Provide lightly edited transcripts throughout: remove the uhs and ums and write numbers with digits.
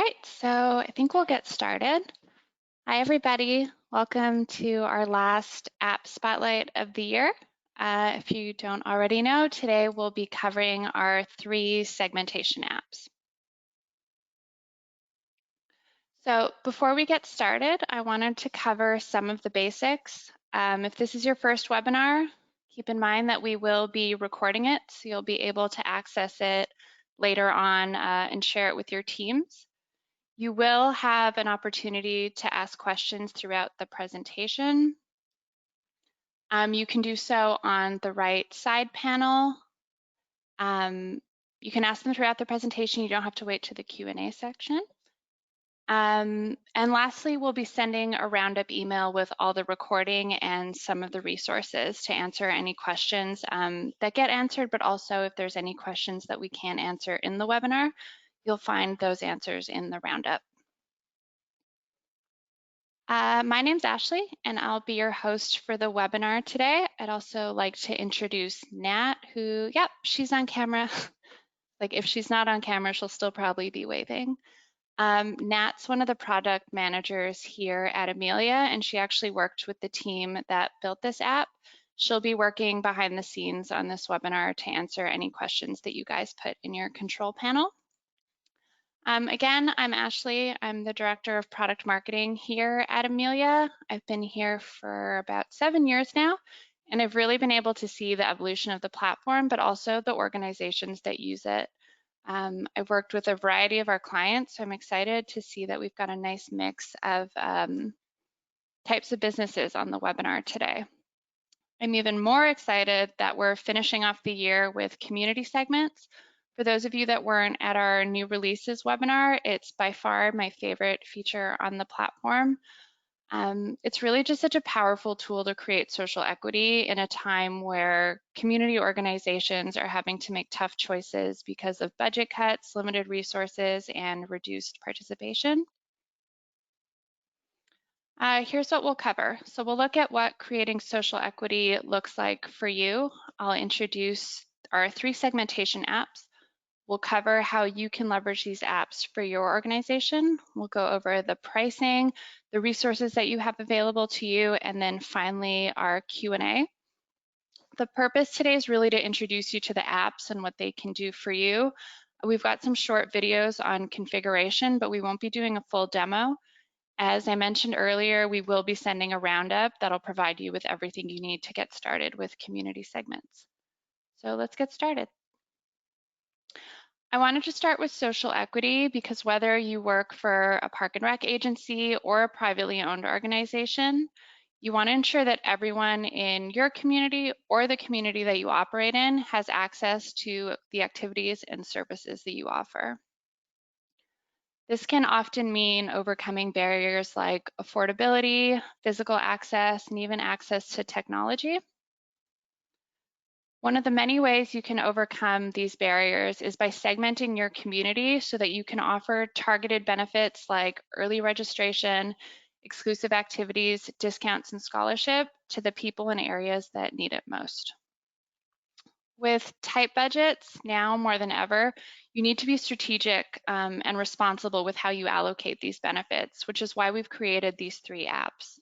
right, so I think we'll get started. Hi, everybody. Welcome to our last app spotlight of the year. If you don't already know, today we'll be covering our 3 segmentation apps. So before we get started, I wanted to cover some of the basics. If this is your first webinar, keep in mind that we will be recording it, so you'll be able to access it later on and share it with your teams. You will have an opportunity to ask questions throughout the presentation. You can do so on the right side panel. You can ask them throughout the presentation. You don't have to wait to the Q&A section. And lastly, we'll be sending a roundup email with all the recording and some of the resources to answer any questions that get answered, but also if there's any questions that we can't answer in the webinar, you'll find those answers in the roundup. My name's Ashley, and I'll be your host for the webinar today. I'd also like to introduce Nat, who, yep, she's on camera. Like if she's not on camera, she'll still probably be waving. Nat's one of the product managers here at Amelia, and she actually worked with the team that built this app. She'll be working behind the scenes on this webinar to answer any questions that you guys put in your control panel. Again, I'm Ashley. I'm the Director of Product Marketing here at Amelia. I've been here for about 7 years now, and I've really been able to see the evolution of the platform, but also the organizations that use it. I've worked with a variety of our clients, so I'm excited to see that we've got a nice mix of types of businesses on the webinar today. I'm even more excited that we're finishing off the year with community segments. For those of you that weren't at our new releases webinar, it's by far my favorite feature on the platform. It's really just such a powerful tool to create social equity in a time where community organizations are having to make tough choices because of budget cuts, limited resources, and reduced participation. Here's what we'll cover. So we'll look at what creating social equity looks like for you. I'll introduce our 3 segmentation apps. We'll cover how you can leverage these apps for your organization. We'll go over the pricing, the resources that you have available to you, and then finally our Q&A. The purpose today is really to introduce you to the apps and what they can do for you. We've got some short videos on configuration, but we won't be doing a full demo. As I mentioned earlier, we will be sending a roundup that'll provide you with everything you need to get started with community segments. So let's get started. I wanted to start with social equity because whether you work for a park and rec agency or a privately owned organization, you want to ensure that everyone in your community or the community that you operate in has access to the activities and services that you offer. This can often mean overcoming barriers like affordability, physical access, and even access to technology. One of the many ways you can overcome these barriers is by segmenting your community so that you can offer targeted benefits like early registration, exclusive activities, discounts, and scholarship to the people in areas that need it most. With tight budgets, now more than ever, you need to be strategic and responsible with how you allocate these benefits, which is why we've created these 3 apps.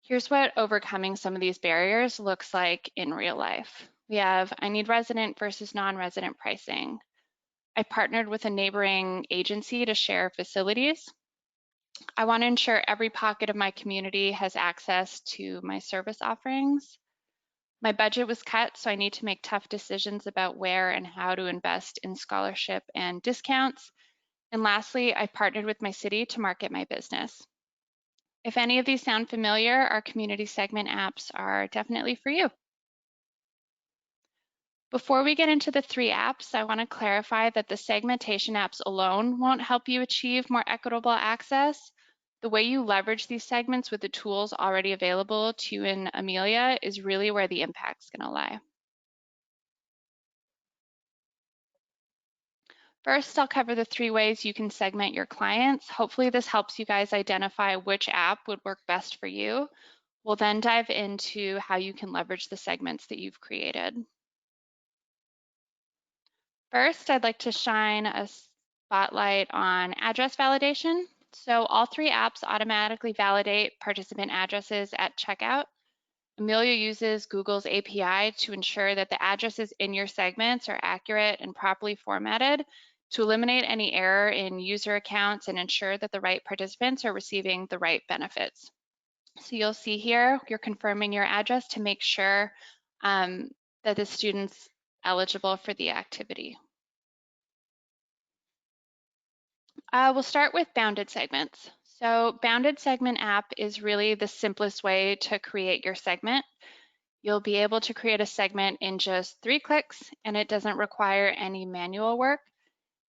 Here's what overcoming some of these barriers looks like in real life. We have I need resident versus non-resident pricing. I partnered with a neighboring agency to share facilities. I want to ensure every pocket of my community has access to my service offerings. My budget was cut, so I need to make tough decisions about where and how to invest in scholarship and discounts. And lastly, I partnered with my city to market my business. If any of these sound familiar, our community segment apps are definitely for you. Before we get into the 3 apps, I want to clarify that the segmentation apps alone won't help you achieve more equitable access. The way you leverage these segments with the tools already available to you in Amelia is really where the impact's going to lie. First, I'll cover the 3 ways you can segment your clients. Hopefully this helps you guys identify which app would work best for you. We'll then dive into how you can leverage the segments that you've created. First, I'd like to shine a spotlight on address validation. So all three apps automatically validate participant addresses at checkout. Amelia uses Google's API to ensure that the addresses in your segments are accurate and properly formatted to eliminate any error in user accounts and ensure that the right participants are receiving the right benefits. So you'll see here, you're confirming your address to make sure that the student's eligible for the activity. We'll start with bounded segments. So bounded segment app is really the simplest way to create your segment. You'll be able to create a segment in just 3 clicks, and it doesn't require any manual work.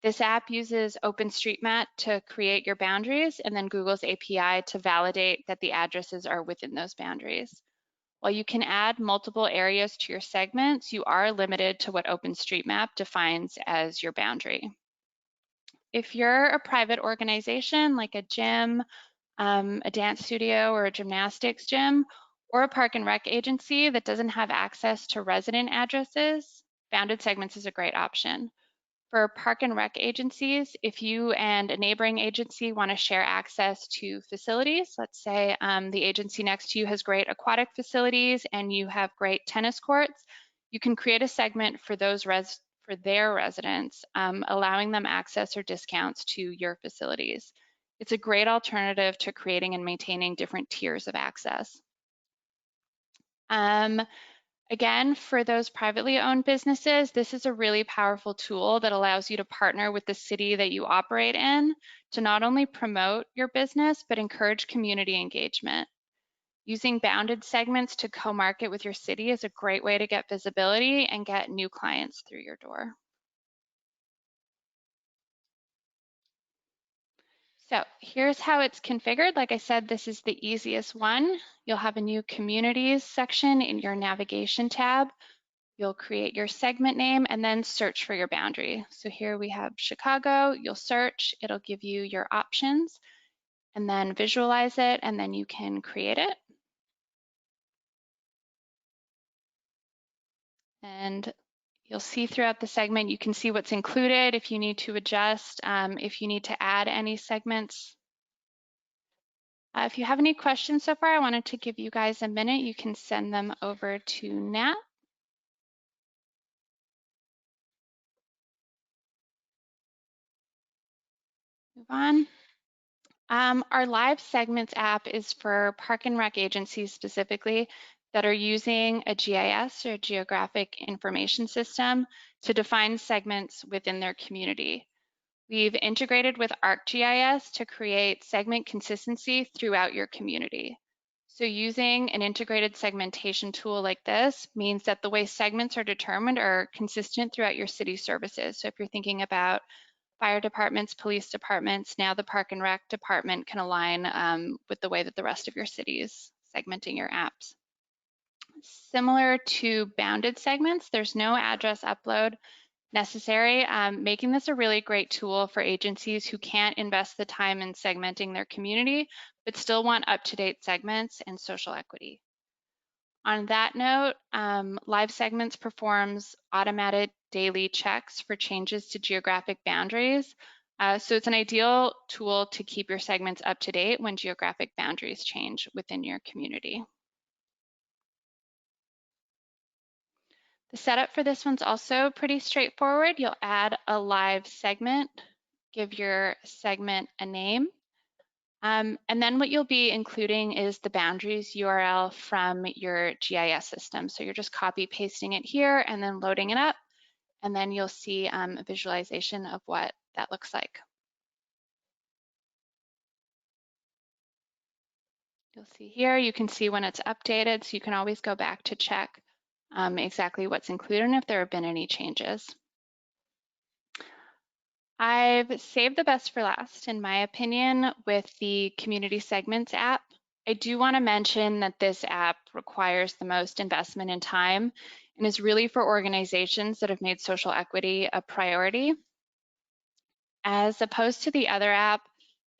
This app uses OpenStreetMap to create your boundaries and then Google's API to validate that the addresses are within those boundaries. While you can add multiple areas to your segments, you are limited to what OpenStreetMap defines as your boundary. If you're a private organization like a gym, a dance studio or a gymnastics gym, or a park and rec agency that doesn't have access to resident addresses, bounded segments is a great option. For park and rec agencies, if you and a neighboring agency want to share access to facilities, let's say the agency next to you has great aquatic facilities and you have great tennis courts, you can create a segment for their residents, allowing them access or discounts to your facilities. It's a great alternative to creating and maintaining different tiers of access. Again, for those privately owned businesses, this is a really powerful tool that allows you to partner with the city that you operate in to not only promote your business, but encourage community engagement. Using bounded segments to co-market with your city is a great way to get visibility and get new clients through your door. So here's how it's configured. Like I said, this is the easiest one. You'll have a new communities section in your navigation tab. You'll create your segment name and then search for your boundary. So here we have Chicago. You'll search, it'll give you your options and then visualize it, and then you can create it. And you'll see throughout the segment, you can see what's included if you need to adjust, if you need to add any segments. If you have any questions so far, I wanted to give you guys a minute. You can send them over to Nat. Move on. Our live segments app is for park and rec agencies specifically that are using a GIS or geographic information system to define segments within their community. We've integrated with ArcGIS to create segment consistency throughout your community. So using an integrated segmentation tool like this means that the way segments are determined are consistent throughout your city services. So if you're thinking about fire departments, police departments, now the park and rec department can align with the way that the rest of your city is segmenting your apps. Similar to bounded segments, there's no address upload necessary, making this a really great tool for agencies who can't invest the time in segmenting their community, but still want up-to-date segments and social equity. On that note, Live Segments performs automated daily checks for changes to geographic boundaries. So it's an ideal tool to keep your segments up to date when geographic boundaries change within your community. The setup for this one's also pretty straightforward. You'll add a live segment, give your segment a name, and then what you'll be including is the boundaries URL from your GIS system. So you're just copy pasting it here and then loading it up, and then you'll see a visualization of what that looks like. You'll see here, you can see when it's updated, so you can always go back to check exactly what's included and if there have been any changes. I've saved the best for last, in my opinion, with the Community Segments app. I do want to mention that this app requires the most investment in time and is really for organizations that have made social equity a priority. As opposed to the other app,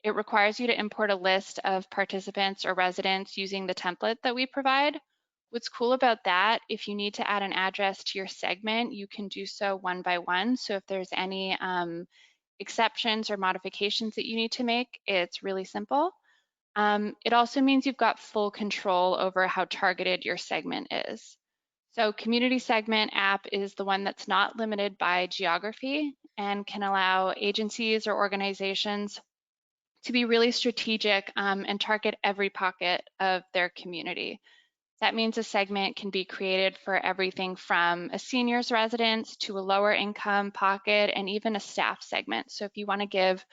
it requires you to import a list of participants or residents using the template that we provide. What's cool about that, if you need to add an address to your segment, you can do so one by one. So if there's any exceptions or modifications that you need to make, it's really simple. It also means you've got full control over how targeted your segment is. So community segment app is the one that's not limited by geography and can allow agencies or organizations to be really strategic and target every pocket of their community. That means a segment can be created for everything from a seniors residence to a lower income pocket and even a staff segment. So if you want to give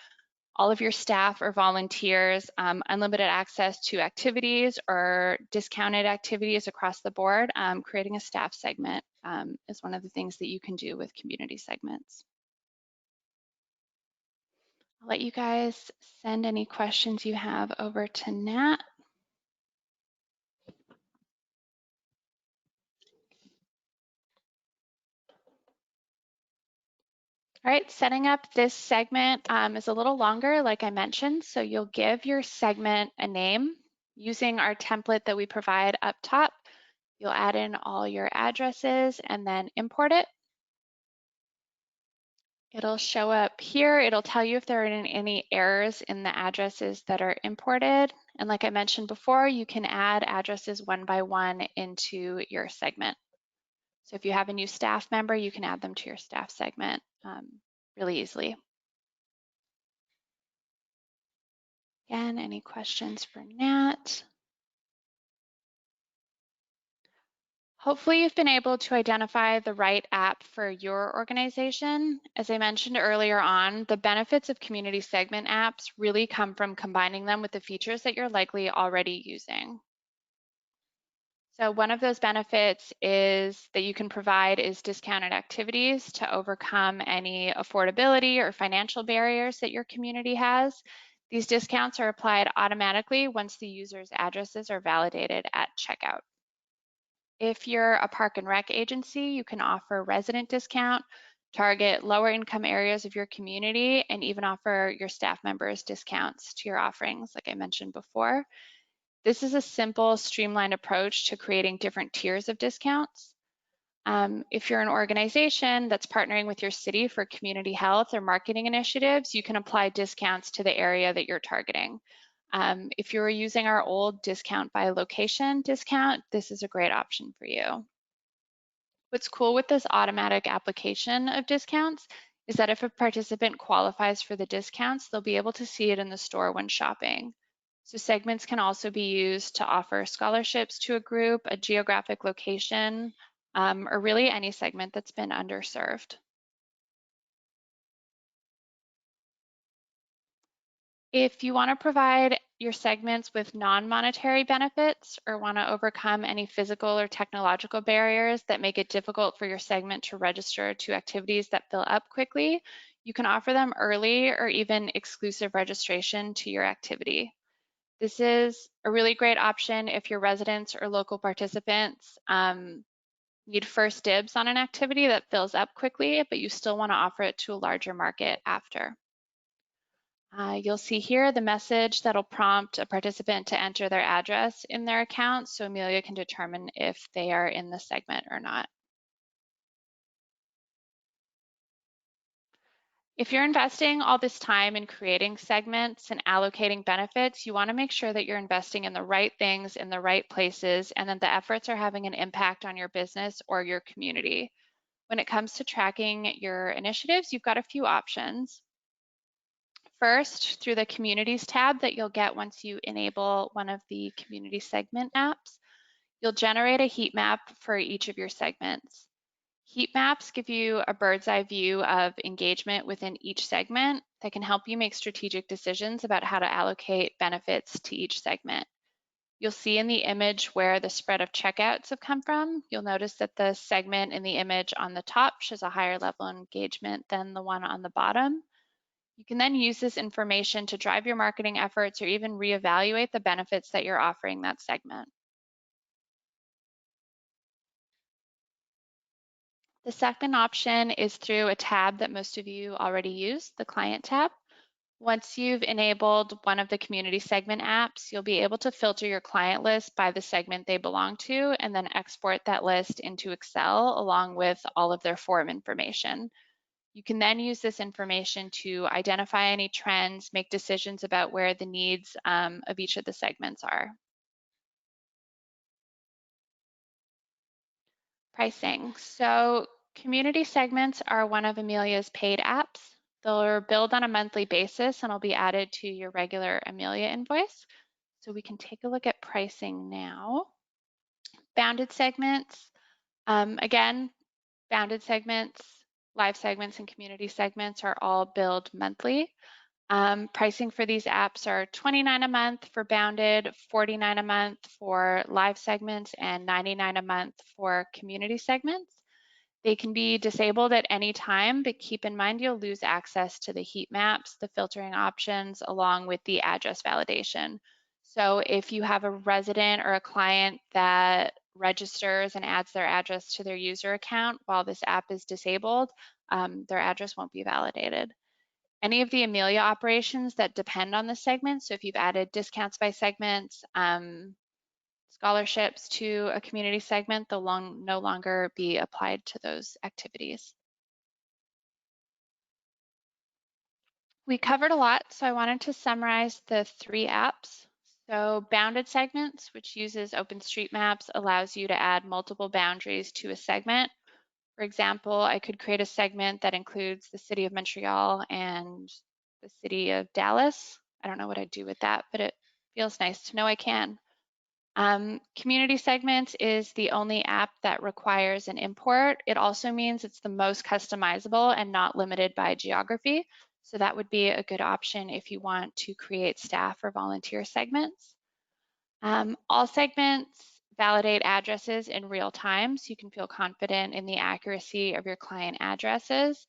all of your staff or volunteers unlimited access to activities or discounted activities across the board, creating a staff segment is one of the things that you can do with community segments. I'll let you guys send any questions you have over to Nat. All right, setting up this segment is a little longer, like I mentioned. So you'll give your segment a name using our template that we provide up top. You'll add in all your addresses and then import it. It'll show up here. It'll tell you if there are any errors in the addresses that are imported. And like I mentioned before, you can add addresses one by one into your segment. So if you have a new staff member, you can add them to your staff segment really easily. Again, any questions for Nat? Hopefully you've been able to identify the right app for your organization. As I mentioned earlier on, the benefits of community segment apps really come from combining them with the features that you're likely already using. So one of those benefits is that you can provide is discounted activities to overcome any affordability or financial barriers that your community has. These discounts are applied automatically once the user's addresses are validated at checkout. If you're a park and rec agency, you can offer resident discount, target lower income areas of your community, and even offer your staff members discounts to your offerings, like I mentioned before. This is a simple, streamlined approach to creating different tiers of discounts. If you're an organization that's partnering with your city for community health or marketing initiatives, you can apply discounts to the area that you're targeting. If you were using our old discount by location discount, this is a great option for you. What's cool with this automatic application of discounts is that if a participant qualifies for the discounts, they'll be able to see it in the store when shopping. So segments can also be used to offer scholarships to a group, a geographic location, or really any segment that's been underserved. If you want to provide your segments with non-monetary benefits or want to overcome any physical or technological barriers that make it difficult for your segment to register to activities that fill up quickly, you can offer them early or even exclusive registration to your activity. This is a really great option if your residents or local participants need first dibs on an activity that fills up quickly, but you still want to offer it to a larger market after. You'll see here the message that'll prompt a participant to enter their address in their account so Amelia can determine if they are in the segment or not. If you're investing all this time in creating segments and allocating benefits, you want to make sure that you're investing in the right things in the right places and that the efforts are having an impact on your business or your community. When it comes to tracking your initiatives, you've got a few options. First, through the Communities tab that you'll get once you enable one of the community segment apps, you'll generate a heat map for each of your segments. Heat maps give you a bird's eye view of engagement within each segment that can help you make strategic decisions about how to allocate benefits to each segment. You'll see in the image where the spread of checkouts have come from. You'll notice that the segment in the image on the top shows a higher level of engagement than the one on the bottom. You can then use this information to drive your marketing efforts or even reevaluate the benefits that you're offering that segment. The second option is through a tab that most of you already use, the Client tab. Once you've enabled one of the community segment apps, you'll be able to filter your client list by the segment they belong to and then export that list into Excel along with all of their form information. You can then use this information to identify any trends, make decisions about where the needs of each of the segments are. Pricing. So community segments are one of Amelia's paid apps. They're billed on a monthly basis and will be added to your regular Amelia invoice. So we can take a look at pricing now. Bounded segments. Again, bounded segments, live segments, and community segments are all billed monthly. Pricing for these apps are $29 a month for bounded, $49 a month for live segments, and $99 a month for community segments. They can be disabled at any time, but keep in mind you'll lose access to the heat maps, the filtering options, along with the address validation. So if you have a resident or a client that registers and adds their address to their user account while this app is disabled, their address won't be validated. Any of the Amelia operations that depend on the segment, so if you've added discounts by segments, scholarships to a community segment, they'll no longer be applied to those activities. We covered a lot, so I wanted to summarize the 3 apps. So bounded segments, which uses OpenStreetMaps, allows you to add multiple boundaries to a segment. For example, I could create a segment that includes the city of Montreal and the city of Dallas. I don't know what I'd do with that, but it feels nice to know I can. Community segments is the only app that requires an import. It also means it's the most customizable and not limited by geography. So that would be a good option if you want to create staff or volunteer segments. All segments validate addresses in real time, so you can feel confident in the accuracy of your client addresses.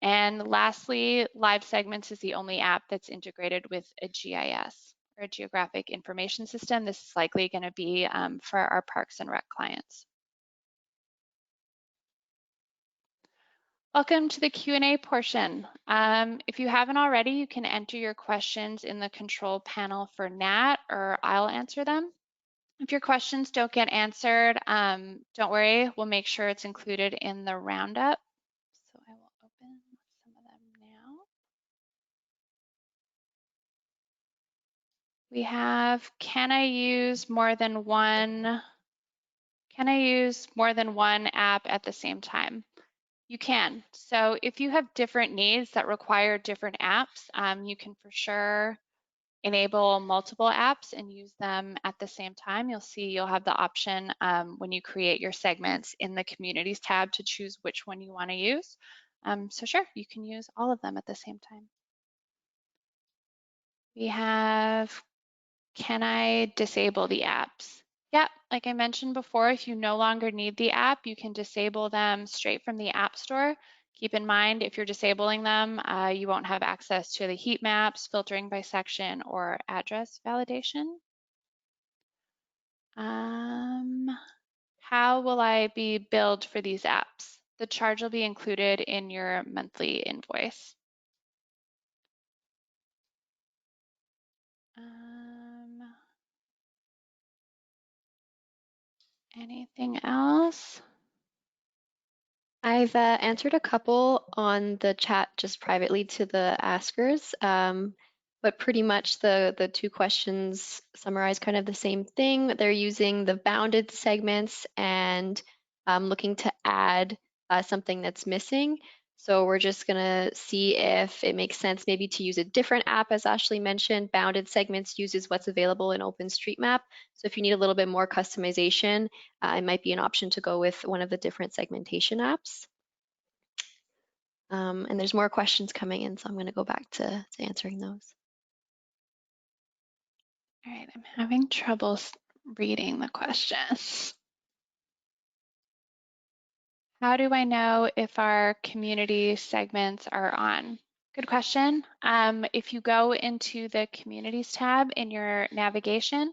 And lastly, Live Segments is the only app that's integrated with a GIS, or a geographic information system. This is likely going to be for our Parks and Rec clients. Welcome to the Q&A portion. If you haven't already, you can enter your questions in the control panel for Nat, or I'll answer them. If your questions don't get answered, don't worry, we'll make sure it's included in the roundup. So I will open some of them now. We have, can I use more than one app at the same time? You can. So if you have different needs that require different apps, you can for sure enable multiple apps and use them at the same time. You'll see you'll have the option when you create your segments in the Communities tab to choose which one you want to use. So sure, you can use all of them at the same time. We have, can I disable the apps? Yeah, like I mentioned before, if you no longer need the app, you can disable them straight from the App Store. Keep in mind, if you're disabling them, you won't have access to the heat maps, filtering by section, or address validation. How will I be billed for these apps? The charge will be included in your monthly invoice. Anything else? I've answered a couple on the chat just privately to the askers, but pretty much the 2 questions summarize kind of the same thing. They're using the bounded segments and looking to add something that's missing. So we're just gonna see if it makes sense maybe to use a different app, as Ashley mentioned. Bounded segments uses what's available in OpenStreetMap. So if you need a little bit more customization, it might be an option to go with one of the different segmentation apps. And there's more questions coming in, so I'm going to go back to answering those. All right, I'm having trouble reading the questions. How do I know if our community segments are on? Good question. If you go into the Communities tab in your navigation,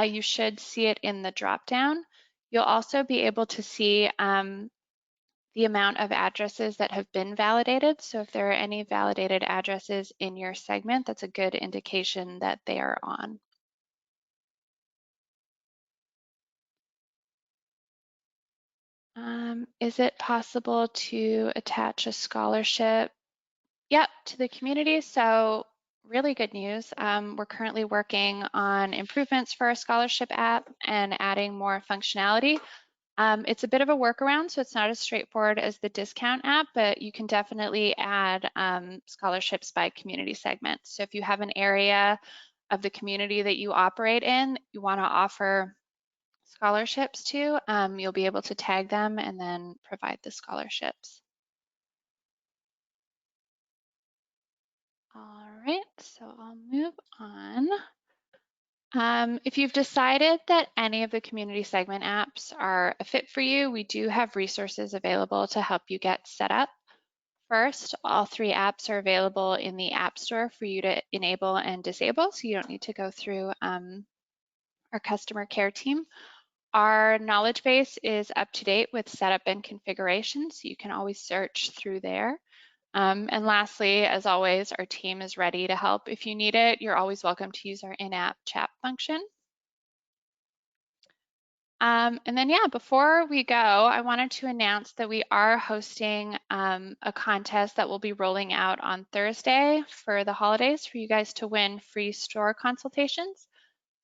you should see it in the drop-down. You'll also be able to see the amount of addresses that have been validated. So if there are any validated addresses in your segment, that's a good indication that they are on. Is it possible to attach a scholarship? Yep, to the community. So really good news. We're currently working on improvements for our scholarship app and adding more functionality. It's a bit of a workaround, so it's not as straightforward as the discount app, but you can definitely add scholarships by community segment. So if you have an area of the community that you operate in, you want to offer scholarships to, you'll be able to tag them and then provide the scholarships. All right, so I'll move on. If you've decided that any of the community segment apps are a fit for you, we do have resources available to help you get set up. First, all 3 apps are available in the App Store for you to enable and disable, so you don't need to go through our customer care team. Our knowledge base is up to date with setup and configuration, so you can always search through there. And lastly, as always, our team is ready to help if you need it. You're always welcome to use our in-app chat function. And then, yeah, before we go, I wanted to announce that we are hosting a contest that will be rolling out on Thursday for the holidays for you guys to win free store consultations.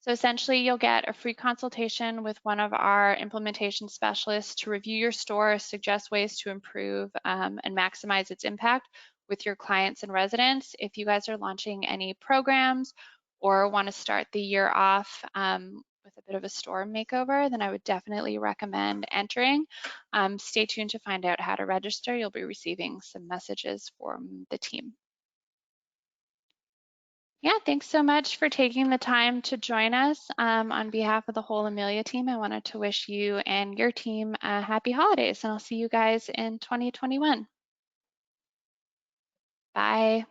So essentially, you'll get a free consultation with one of our implementation specialists to review your store, suggest ways to improve and maximize its impact with your clients and residents. If you guys are launching any programs or want to start the year off with a bit of a store makeover, then I would definitely recommend entering. Stay tuned to find out how to register. You'll be receiving some messages from the team. Yeah, thanks so much for taking the time to join us. On behalf of the whole Amelia team, I wanted to wish you and your team happy holidays, and I'll see you guys in 2021. Bye.